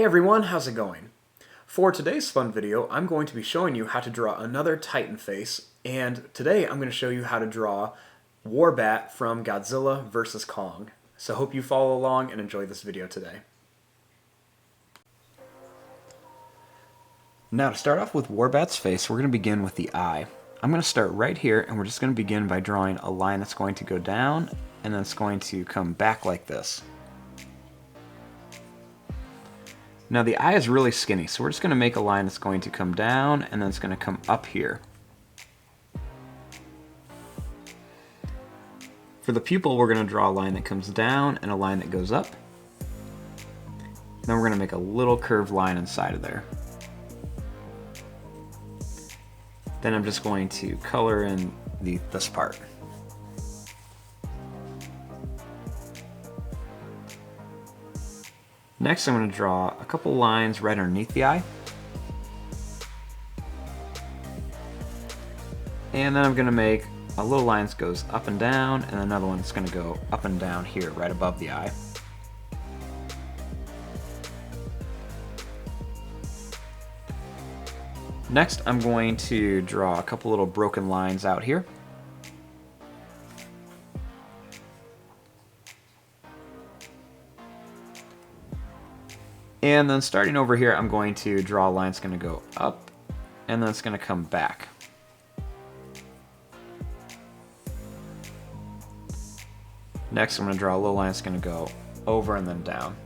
Hey everyone, how's it going? For today's fun video, I'm going to be showing you how to draw another Titan face, and today I'm going to show you how to draw Warbat from Godzilla vs. Kong. So hope you follow along and enjoy this video today. Now to start off with Warbat's face, we're going to begin with the eye. I'm going to start right here, and we're just going to begin by drawing a line that's going to go down, and then it's going to come back like this. Now the eye is really skinny, so we're just going to make a line that's going to come down and then it's going to come up here. For the pupil, we're going to draw a line that comes down and a line that goes up. Then we're going to make a little curved line inside of there. Then I'm just going to color in this part. Next, I'm going to draw a couple lines right underneath the eye. And then I'm going to make a little line that goes up and down, and another one that's going to go up and down here, right above the eye. Next, I'm going to draw a couple little broken lines out here. And then starting over here, I'm going to draw a line that's going to go up, and then it's going to come back. Next, I'm going to draw a little line that's going to go over and then down.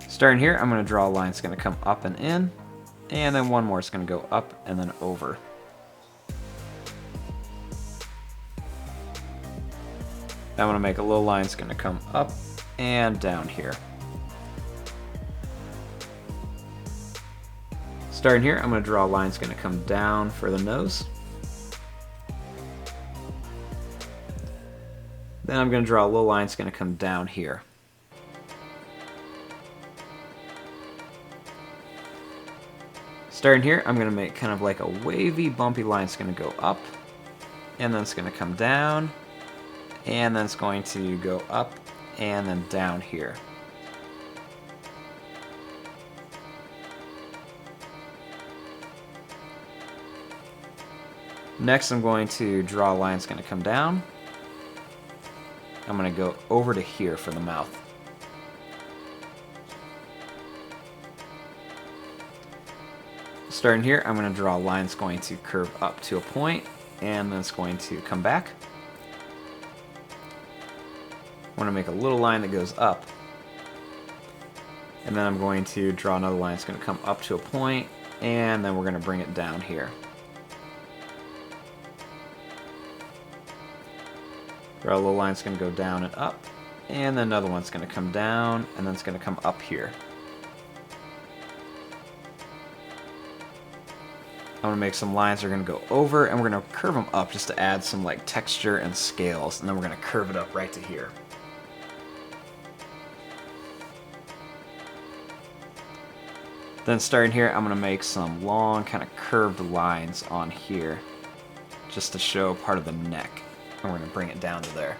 Starting here, I'm going to draw a line that's going to come up and in, and then one more is going to go up and then over. I'm going to make a little line that's going to come up and down here. Starting here, I'm going to draw a line that's going to come down for the nose. Then I'm going to draw a little line that's going to come down here. Starting here, I'm going to make kind of like a wavy, bumpy line that's going to go up, and then it's going to come down, and then it's going to go up and then down here. Next, I'm going to draw a line that's going to come down. I'm going to go over to here for the mouth. Starting here, I'm going to draw a line that's going to curve up to a point, and then it's going to come back. I'm going to make a little line that goes up, and then I'm going to draw another line that's going to come up to a point, and then we're going to bring it down here. Draw a little line that's going to go down and up, and then another one's going to come down, and then it's going to come up here. I'm going to make some lines that are going to go over, and we're going to curve them up just to add some like texture and scales, and then we're going to curve it up right to here. Then starting here, I'm going to make some long kind of curved lines on here just to show part of the neck, and we're going to bring it down to there.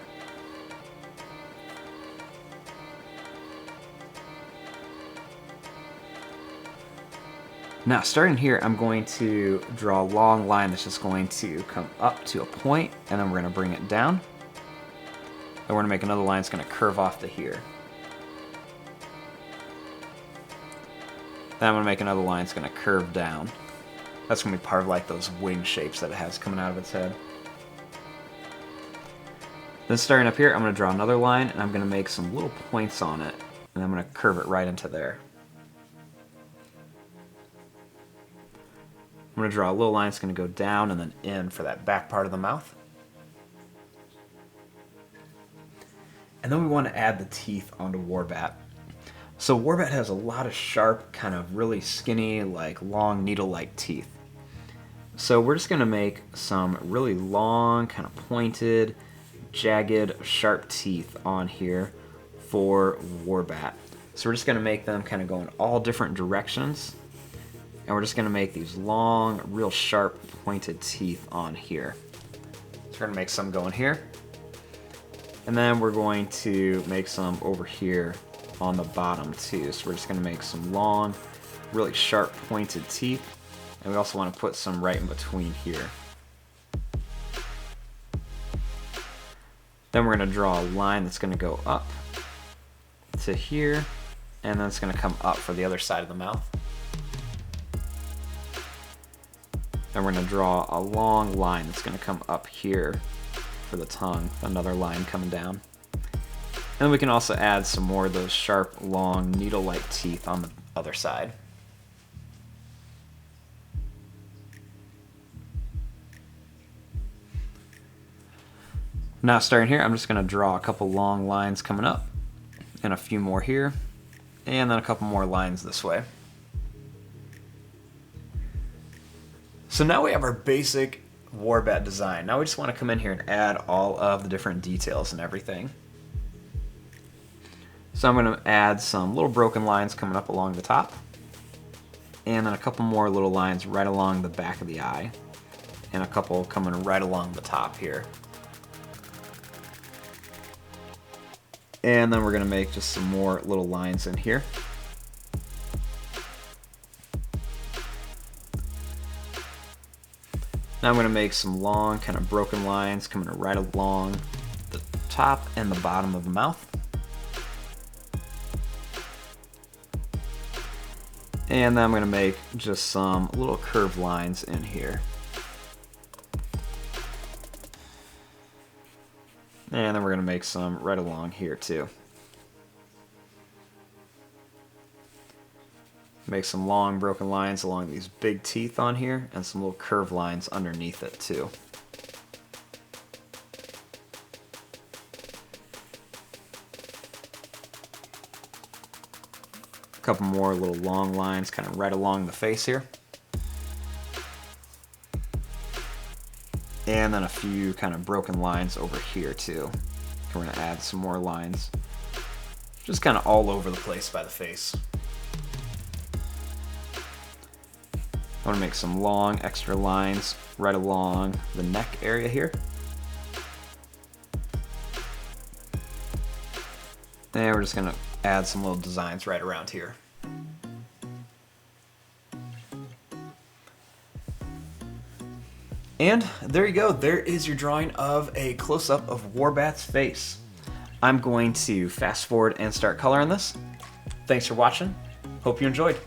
Now starting here, I'm going to draw a long line that's just going to come up to a point, and then we're going to bring it down. And we're going to make another line that's going to curve off to here. Then I'm going to make another line that's going to curve down. That's going to be part of like those wing shapes that it has coming out of its head. Then starting up here, I'm going to draw another line, and I'm going to make some little points on it, and I'm going to curve it right into there. I'm going to draw a little line that's going to go down and then in for that back part of the mouth. And then we want to add the teeth onto Warbat. So Warbat has a lot of sharp, kind of really skinny, like long needle-like teeth. So we're just going to make some really long, kind of pointed, jagged, sharp teeth on here for Warbat. So we're just going to make them kind of go in all different directions. And we're just going to make these long, real sharp, pointed teeth on here. So we're going to make some going here. And then we're going to make some over here on the bottom too. So we're just going to make some long, really sharp pointed teeth. And we also want to put some right in between here. Then we're going to draw a line that's going to go up to here, and then it's going to come up for the other side of the mouth. And we're going to draw a long line that's going to come up here for the tongue, another line coming down. And we can also add some more of those sharp, long, needle-like teeth on the other side. Now starting here, I'm just going to draw a couple long lines coming up, and a few more here, and then a couple more lines this way. So now we have our basic Warbat design. Now we just want to come in here and add all of the different details and everything. So I'm going to add some little broken lines coming up along the top, and then a couple more little lines right along the back of the eye, and a couple coming right along the top here. And then we're going to make just some more little lines in here. Now I'm going to make some long kind of broken lines coming right along the top and the bottom of the mouth. And then I'm going to make just some little curved lines in here. And then we're going to make some right along here too. Make some long broken lines along these big teeth on here, and some little curved lines underneath it too. A couple more little long lines kind of right along the face here. And then a few kind of broken lines over here too. We're going to add some more lines just kind of all over the place by the face. I want to make some long extra lines right along the neck area here. And we're just going to add some little designs right around here. And there you go, there is your drawing of a close-up of Warbat's face. I'm going to fast forward and start coloring this. Thanks for watching, hope you enjoyed.